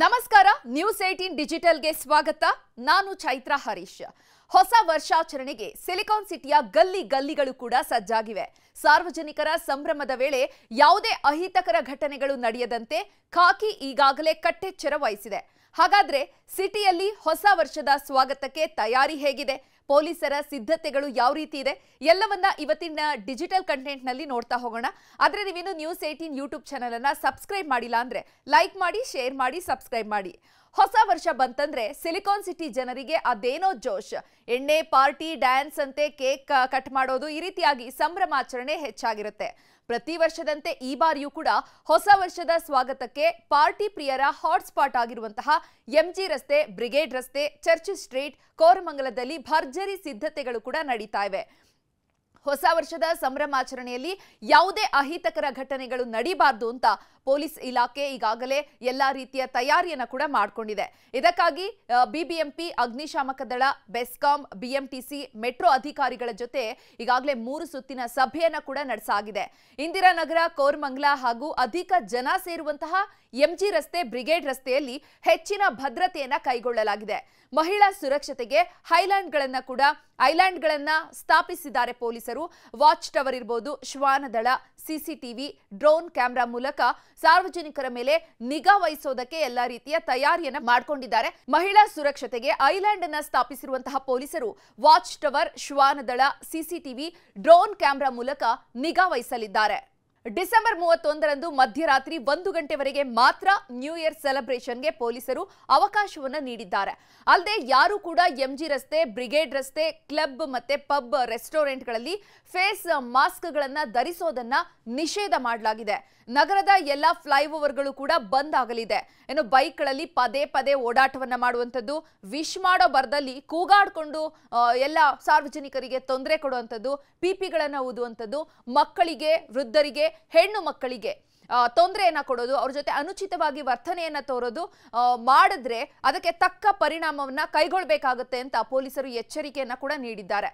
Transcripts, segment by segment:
ನಮಸ್ಕಾರ ನ್ಯೂಸ್ 18 ಡಿಜಿಟಲ್ಗೆ ಸ್ವಾಗತ. ನಾನು ಚೈತ್ರ ಹರೀಶ್. ಹೊಸ ವರ್ಷಾಚರಣೆಗೆ ಸಿಲಿಕಾನ್ ಸಿಟಿಯ ಗಲ್ಲಿ ಗಲ್ಲಿಗಳು ಕೂಡ ಸಜ್ಜಾಗಿವೆ. ಸಾರ್ವಜನಿಕರ ಸಂಭ್ರಮದ ವೇಳೆ ಯಾವುದೇ ಅಹಿತಕರ ಘಟನೆಗಳು ನಡೆಯದಂತೆ ಖಾಕಿ ಈಗಾಗಲೇ ಕಟ್ಟೆಚ್ಚರ ವಹಿಸಿದೆ. ಹಾಗಾದ್ರೆ ಸಿಟಿಯಲ್ಲಿ ಹೊಸ ವರ್ಷದ ಸ್ವಾಗತಕ್ಕೆ ತಯಾರಿ ಹೇಗಿದೆ, ಪೊಲೀಸರ ಸಿದ್ಧತೆಗಳು ಯಾವ ರೀತಿ ಇದೆ ಎಲ್ಲವನ್ನ ಇವತ್ತಿನ ಡಿಜಿಟಲ್ ಕಂಟೆಂಟ್ ನಲ್ಲಿ ನೋಡ್ತಾ ಹೋಗೋಣ. ಆದ್ರೆ ನೀವಿನ್ನು ನ್ಯೂಸ್ 18 ಯೂಟ್ಯೂಬ್ ಚಾನೆಲ್ ಅನ್ನ ಸಬ್ಸ್ಕ್ರೈಬ್ ಮಾಡಿಲ್ಲ ಅಂದ್ರೆ ಲೈಕ್ ಮಾಡಿ, ಶೇರ್ ಮಾಡಿ, ಸಬ್ಸ್ಕ್ರೈಬ್ ಮಾಡಿ. ಹೊಸ ವರ್ಷ ಬಂತಂದ್ರೆ ಸಿಲಿಕಾನ್ ಸಿಟಿ ಜನರಿಗೆ ಅದೇನೋ ಜೋಶ್. ಎಣ್ಣೆ, ಪಾರ್ಟಿ, ಡ್ಯಾನ್ಸ್ ಅಂತೆ, ಕೇಕ್ ಕಟ್ ಮಾಡೋದು, ಈ ರೀತಿಯಾಗಿ ಸಂಭ್ರಮಾಚರಣೆ ಹೆಚ್ಚಾಗಿರುತ್ತೆ. ಪ್ರತಿ ವರ್ಷದಂತೆ ಈ ಬಾರಿಯೂ ಕೂಡ ಹೊಸ ವರ್ಷದ ಸ್ವಾಗತಕ್ಕೆ ಪಾರ್ಟಿ ಪ್ರಿಯರ ಹಾಟ್ಸ್ಪಾಟ್ ಆಗಿರುವಂತಹ ಎಂಜಿ ರಸ್ತೆ, ಬ್ರಿಗೇಡ್ ರಸ್ತೆ, ಚರ್ಚ್ ಸ್ಟ್ರೀಟ್, ಕೋರಮಂಗಲದಲ್ಲಿ ಭರ್ಜರಿ ಸಿದ್ಧತೆಗಳು ಕೂಡ ನಡೀತಾ ಇವೆ. ಹೊಸ ವರ್ಷದ ಸಂಭ್ರಮಾಚರಣೆಯಲ್ಲಿ ಯಾವುದೇ ಅಹಿತಕರ ಘಟನೆಗಳು ನಡೀಬಾರ್ದು ಅಂತ ಪೊಲೀಸ್ ಇಲಾಖೆ ಈಗಾಗಲೇ ಎಲ್ಲಾ ರೀತಿಯ ತಯಾರಿಯನ್ನ ಕೂಡ ಮಾಡಿಕೊಂಡಿದೆ. ಇದಕ್ಕಾಗಿ ಬಿಬಿಎಂಪಿ, ಅಗ್ನಿಶಾಮಕ ದಳ, ಬೆಸ್ಕಾಂ, ಬಿಎಂಟಿಸಿ, ಮೆಟ್ರೋ ಅಧಿಕಾರಿಗಳ ಜೊತೆ ಈಗಾಗಲೇ 3 ಸುತ್ತಿನ ಸಭೆಯನ್ನ ಕೂಡ ನಡೆಸಲಾಗಿದೆ. ಇಂದಿರಾನಗರ, ಕೋರಮಂಗಲ ಹಾಗೂ ಅಧಿಕ ಜನ ಸೇರುವಂತಹ ಎಂಜಿ ರಸ್ತೆ, ಬ್ರಿಗೇಡ್ ರಸ್ತೆಯಲ್ಲಿ ಹೆಚ್ಚಿನ ಭದ್ರತೆಯನ್ನ ಕೈಗೊಳ್ಳಲಾಗಿದೆ. ಮಹಿಳಾ ಸುರಕ್ಷತೆಗೆ ಐಲ್ಯಾಂಡ್ಗಳನ್ನ ಸ್ಥಾಪಿಸಿದ್ದಾರೆ ಪೊಲೀಸರು. ವಾಚ್ ಟವರ್ ಇರಬಹುದು, ಶ್ವಾನದಳ, ಸಿಸಿಟಿವಿ, ಡ್ರೋನ್ ಕ್ಯಾಮೆರಾ ಮೂಲಕ ಸಾರ್ವಜನಿಕರ ಮೇಲೆ ನಿಗಾ ವಹಿಸೋದಕ್ಕೆ ಎಲ್ಲಾ ರೀತಿಯ ತಯಾರಿಯನ್ನ ಮಾಡಿಕೊಂಡಿದ್ದಾರೆ. ಮಹಿಳಾ ಸುರಕ್ಷತೆಗೆ ಐಲ್ಯಾಂಡ್ ಅನ್ನ ಸ್ಥಾಪಿಸಿರುವಂತಹ ಪೊಲೀಸರು ವಾಚ್ ಟವರ್, ಶ್ವಾನದಳ, ಸಿಸಿಟಿವಿ, ಡ್ರೋನ್ ಕ್ಯಾಮೆರಾ ಮೂಲಕ ನಿಗಾ ವಹಿಸಲಿದ್ದಾರೆ. ಡಿಸೆಂಬರ್ 31ರಂದು ಮಧ್ಯರಾತ್ರಿ 1 ಗಂಟೆವರೆಗೆ ಮಾತ್ರ ನ್ಯೂ ಇಯರ್ ಸೆಲೆಬ್ರೇಷನ್ಗೆ ಪೊಲೀಸರು ಅವಕಾಶವನ್ನ ನೀಡಿದ್ದಾರೆ. ಅಲ್ಲದೆ ಯಾರು ಕೂಡ ಎಂಜಿ ರಸ್ತೆ, ಬ್ರಿಗೇಡ್ ರಸ್ತೆ, ಕ್ಲಬ್ ಮತ್ತೆ ಪಬ್, ರೆಸ್ಟೋರೆಂಟ್ಗಳಲ್ಲಿ ಫೇಸ್ ಮಾಸ್ಕ್ಗಳನ್ನ ಧರಿಸೋದನ್ನ ನಿಷೇಧ ಮಾಡಲಾಗಿದೆ. ನಗರದ ಎಲ್ಲ ಫ್ಲೈಓವರ್ಗಳು ಕೂಡ ಬಂದ್ ಆಗಲಿದೆ. ಇನ್ನು ಬೈಕ್ಗಳಲ್ಲಿ ಪದೇ ಪದೇ ಓಡಾಟವನ್ನ ಮಾಡುವಂಥದ್ದು, ವಿಶ್ ಮಾಡೋ ಬರದಲ್ಲಿ ಕೂಗಾಡ್ಕೊಂಡು ಎಲ್ಲ ಸಾರ್ವಜನಿಕರಿಗೆ ತೊಂದರೆ ಕೊಡುವಂಥದ್ದು, ಪಿಪಿಗಳನ್ನ ಊದುವಂಥದ್ದು, ಮಕ್ಕಳಿಗೆ, ವೃದ್ಧರಿಗೆ, ಹೆಣ್ಣು ಮಕ್ಕಳಿಗೆ ತೊಂದರೆಯನ್ನ ಕೊಡೋದು, ಅವ್ರ ಜೊತೆ ಅನುಚಿತವಾಗಿ ವರ್ತನೆಯನ್ನ ತೋರೋದು ಮಾಡಿದ್ರೆ ಅದಕ್ಕೆ ತಕ್ಕ ಪರಿಣಾಮವನ್ನ ಕೈಗೊಳ್ಳಬೇಕಾಗುತ್ತೆ ಅಂತ ಪೊಲೀಸರು ಎಚ್ಚರಿಕೆಯನ್ನ ಕೂಡ ನೀಡಿದ್ದಾರೆ.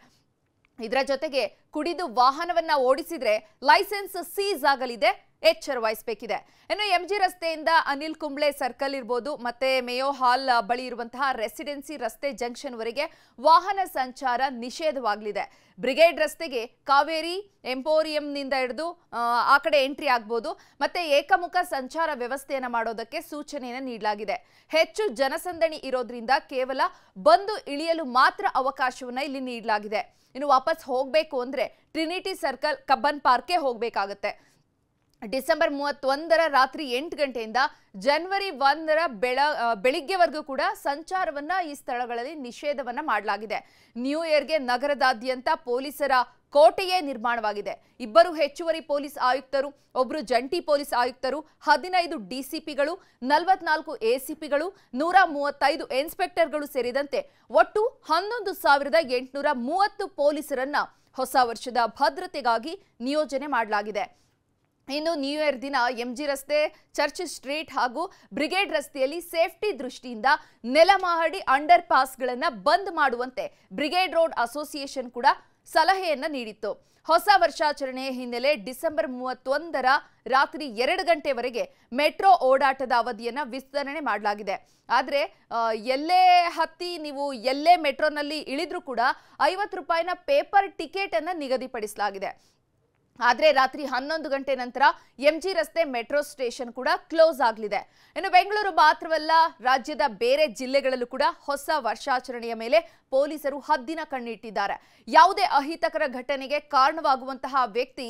ಇದರ ಜೊತೆಗೆ ಕುಡಿದು ವಾಹನವನ್ನ ಓಡಿಸಿದ್ರೆ ಲೈಸೆನ್ಸ್ ಸೀಸ್ ಆಗಲಿದೆ, ಎಚ್ಚರ ವಹಿಸಬೇಕಿದೆ. ಇನ್ನು ಎಂಜಿ ರಸ್ತೆಯಿಂದ ಅನಿಲ್ ಕುಂಬ್ಳೆ ಸರ್ಕಲ್ ಇರಬಹುದು, ಮತ್ತೆ ಮೇಯೋ ಹಾಲ್ ಬಳಿ ಇರುವಂತಹ ರೆಸಿಡೆನ್ಸಿ ರಸ್ತೆ ಜಂಕ್ಷನ್ ವರೆಗೆ ವಾಹನ ಸಂಚಾರ ನಿಷೇಧವಾಗಲಿದೆ. ಬ್ರಿಗೇಡ್ ರಸ್ತೆಗೆ ಕಾವೇರಿ ಎಂಪೋರಿಯಂನಿಂದ ಹಿಡಿದು ಆ ಕಡೆ ಎಂಟ್ರಿ ಆಗಬಹುದು. ಮತ್ತೆ ಏಕಮುಖ ಸಂಚಾರ ವ್ಯವಸ್ಥೆಯನ್ನ ಮಾಡೋದಕ್ಕೆ ಸೂಚನೆಯನ್ನು ನೀಡಲಾಗಿದೆ. ಹೆಚ್ಚು ಜನಸಂದಣಿ ಇರೋದ್ರಿಂದ ಕೇವಲ ಬಂದು ಇಳಿಯಲು ಮಾತ್ರ ಅವಕಾಶವನ್ನ ಇಲ್ಲಿ ನೀಡಲಾಗಿದೆ. ಇನ್ನು ವಾಪಸ್ ಹೋಗಬೇಕು ಅಂದ್ರೆ ಟ್ರಿನಿಟಿ ಸರ್ಕಲ್, ಕಬ್ಬನ್ ಪಾರ್ಕ್ಗೆ ಹೋಗಬೇಕಾಗುತ್ತೆ. ಡಿಸೆಂಬರ್ 31ರ ರಾತ್ರಿ 8 ಗಂಟೆಯಿಂದ ಜನವರಿ 1ರ ಬೆಳಿಗ್ಗೆವರೆಗೂ ಕೂಡ ಸಂಚಾರವನ್ನ ಈ ಸ್ಥಳಗಳಲ್ಲಿ ನಿಷೇಧವನ್ನ ಮಾಡಲಾಗಿದೆ. ನ್ಯೂ ಇಯರ್ಗೆ ನಗರದಾದ್ಯಂತ ಪೊಲೀಸರ ಕೋಟೆಯೇ ನಿರ್ಮಾಣವಾಗಿದೆ. 2 ಹೆಚ್ಚುವರಿ ಪೊಲೀಸ್ ಆಯುಕ್ತರು, 1 ಜಂಟಿ ಪೊಲೀಸ್ ಆಯುಕ್ತರು, 15 ಡಿಸಿಪಿಗಳು, 44 ಎಸಿಪಿಗಳು, 135 ಇನ್ಸ್ಪೆಕ್ಟರ್ಗಳು ಸೇರಿದಂತೆ ಒಟ್ಟು 11,830 ಪೊಲೀಸರನ್ನ ಹೊಸ ವರ್ಷದ ಭದ್ರತೆಗಾಗಿ ನಿಯೋಜನೆ ಮಾಡಲಾಗಿದೆ. ಇನ್ನು ನ್ಯೂ ಇಯರ್ ದಿನ ಎಂಜಿ ರಸ್ತೆ, ಚರ್ಚ್ ಸ್ಟ್ರೀಟ್ ಹಾಗೂ ಬ್ರಿಗೇಡ್ ರಸ್ತೆಯಲ್ಲಿ ಸೇಫ್ಟಿ ದೃಷ್ಟಿಯಿಂದ ನೆಲಮಹಡಿ ಅಂಡರ್ ಪಾಸ್ಗಳನ್ನು ಬಂದ್ ಮಾಡುವಂತೆ ಬ್ರಿಗೇಡ್ ರೋಡ್ ಅಸೋಸಿಯೇಷನ್ ಕೂಡ ಸಲಹೆಯನ್ನ ನೀಡಿತ್ತು. ಹೊಸ ವರ್ಷಾಚರಣೆಯ ಹಿನ್ನೆಲೆ ಡಿಸೆಂಬರ್ 31ರ ರಾತ್ರಿ 2 ಗಂಟೆವರೆಗೆ ಮೆಟ್ರೋ ಓಡಾಟದ ಅವಧಿಯನ್ನ ವಿಸ್ತರಣೆ ಮಾಡಲಾಗಿದೆ. ಆದರೆ ಎಲ್ಲೇ ಹತ್ತಿ ನೀವು ಎಲ್ಲೇ ಮೆಟ್ರೋನಲ್ಲಿ ಇಳಿದ್ರೂ ಕೂಡ 50 ರೂಪಾಯಿನ ಪೇಪರ್ ಟಿಕೆಟ್ ಅನ್ನ ನಿಗದಿಪಡಿಸಲಾಗಿದೆ. ಆದರೆ ರಾತ್ರಿ 11 ಗಂಟೆ ನಂತರ ಎಂಜಿ ರಸ್ತೆ ಮೆಟ್ರೋ ಸ್ಟೇಷನ್ ಕೂಡ ಕ್ಲೋಸ್ ಆಗಲಿದೆ. ಇನ್ನು ಬೆಂಗಳೂರು ಮಾತ್ರವಲ್ಲ, ರಾಜ್ಯದ ಬೇರೆ ಜಿಲ್ಲೆಗಳಲ್ಲೂ ಕೂಡ ಹೊಸ ವರ್ಷಾಚರಣೆಯ ಮೇಲೆ ಪೊಲೀಸರು ಹದ್ದಿನ ಕಣ್ಣಿಟ್ಟಿದ್ದಾರೆ. ಯಾವುದೇ ಅಹಿತಕರ ಘಟನೆಗೆ ಕಾರಣವಾಗುವಂತಹ ವ್ಯಕ್ತಿ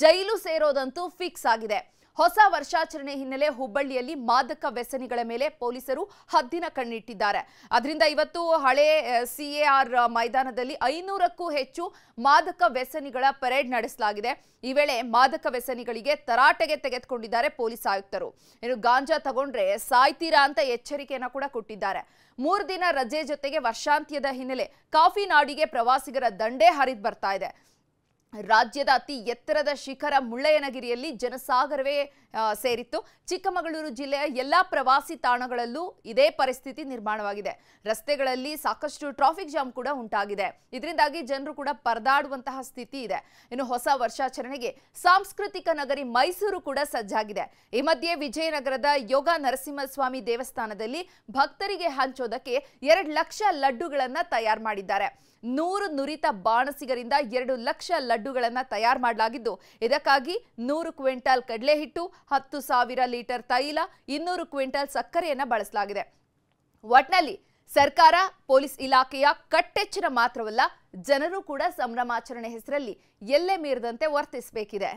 ಜೈಲು ಸೇರೋದಂತೂ ಫಿಕ್ಸ್ ಆಗಿದೆ. ಹೊಸ ವರ್ಷಾಚರಣೆ ಹಿನ್ನೆಲೆ ಹುಬ್ಬಳ್ಳಿಯಲ್ಲಿ ಮಾದಕ ವ್ಯಸನಿಗಳ ಮೇಲೆ ಪೊಲೀಸರು ಹದ್ದಿನ ಕಣ್ಣಿಟ್ಟಿದ್ದಾರೆ. ಅದರಿಂದ ಇವತ್ತು ಹಳೆ ಸಿಎಆರ್ ಮೈದಾನದಲ್ಲಿ 500ಕ್ಕೂ ಹೆಚ್ಚು ಮಾದಕ ವ್ಯಸನಿಗಳ ಪರೇಡ್ ನಡೆಸಲಾಗಿದೆ. ಈ ವೇಳೆ ಮಾದಕ ವ್ಯಸನಿಗಳಿಗೆ ತರಾಟೆಗೆ ತೆಗೆದುಕೊಂಡಿದ್ದಾರೆ ಪೊಲೀಸ್ ಆಯುಕ್ತರು. ಇನ್ನು ಗಾಂಜಾ ತಗೊಂಡ್ರೆ ಸಾಯ್ತೀರಾ ಅಂತ ಎಚ್ಚರಿಕೆಯನ್ನ ಕೂಡ ಕೊಟ್ಟಿದ್ದಾರೆ. 3 ದಿನ ರಜೆ ಜೊತೆಗೆ ವರ್ಷಾಂತ್ಯದ ಹಿನ್ನೆಲೆ ಕಾಫಿ ನಾಡಿಗೆ ಪ್ರವಾಸಿಗರ ದಂಡೇ ಹರಿದು ಬರ್ತಾ ಇದೆ. ರಾಜ್ಯದ ಅತಿ ಎತ್ತರದ ಶಿಖರ ಮುಳ್ಳಯ್ಯನಗಿರಿಯಲ್ಲಿ ಜನಸಾಗರವೇ ಸೇರಿತ್ತು. ಚಿಕ್ಕಮಗಳೂರು ಜಿಲ್ಲೆಯ ಎಲ್ಲಾ ಪ್ರವಾಸಿ ತಾಣಗಳಲ್ಲೂ ಇದೇ ಪರಿಸ್ಥಿತಿ ನಿರ್ಮಾಣವಾಗಿದೆ. ರಸ್ತೆಗಳಲ್ಲಿ ಸಾಕಷ್ಟು ಟ್ರಾಫಿಕ್ ಜಾಮ್ ಕೂಡ ಉಂಟಾಗಿದೆ. ಇದರಿಂದಾಗಿ ಜನರು ಕೂಡ ಪರದಾಡುವಂತಹ ಸ್ಥಿತಿ ಇದೆ. ಇನ್ನು ಹೊಸ ವರ್ಷಾಚರಣೆಗೆ ಸಾಂಸ್ಕೃತಿಕ ನಗರಿ ಮೈಸೂರು ಕೂಡ ಸಜ್ಜಾಗಿದೆ. ಈ ಮಧ್ಯೆ ವಿಜಯನಗರದ ಯೋಗ ನರಸಿಂಹಸ್ವಾಮಿ ದೇವಸ್ಥಾನದಲ್ಲಿ ಭಕ್ತರಿಗೆ ಹಂಚೋದಕ್ಕೆ 2 ಲಕ್ಷ ಲಡ್ಡುಗಳನ್ನ ತಯಾರು ಮಾಡಿದ್ದಾರೆ. 100 ನುರಿತ ಬಾಣಸಿಗರಿಂದ 2 ಲಕ್ಷ ಲಡ್ಡುಗಳನ್ನು ತಯಾರು ಮಾಡಲಾಗಿದ್ದು, ಇದಕ್ಕಾಗಿ 100 ಕ್ವಿಂಟಾಲ್ ಕಡಲೆ ಹಿಟ್ಟು, 10,000 ಲೀಟರ್ ತೈಲ, 200 ಕ್ವಿಂಟಾಲ್ ಸಕ್ಕರೆಯನ್ನು ಬಳಸಲಾಗಿದೆ. ಒಟ್ನಲ್ಲಿ ಸರ್ಕಾರ, ಪೊಲೀಸ್ ಇಲಾಖೆಯ ಕಟ್ಟೆಚ್ಚರ ಮಾತ್ರವಲ್ಲ, ಜನರು ಕೂಡ ಸಂಭ್ರಮಾಚರಣೆ ಹೆಸರಲ್ಲಿ ಎಲ್ಲೆ ಮೀರದಂತೆ ವರ್ತಿಸಬೇಕಿದೆ.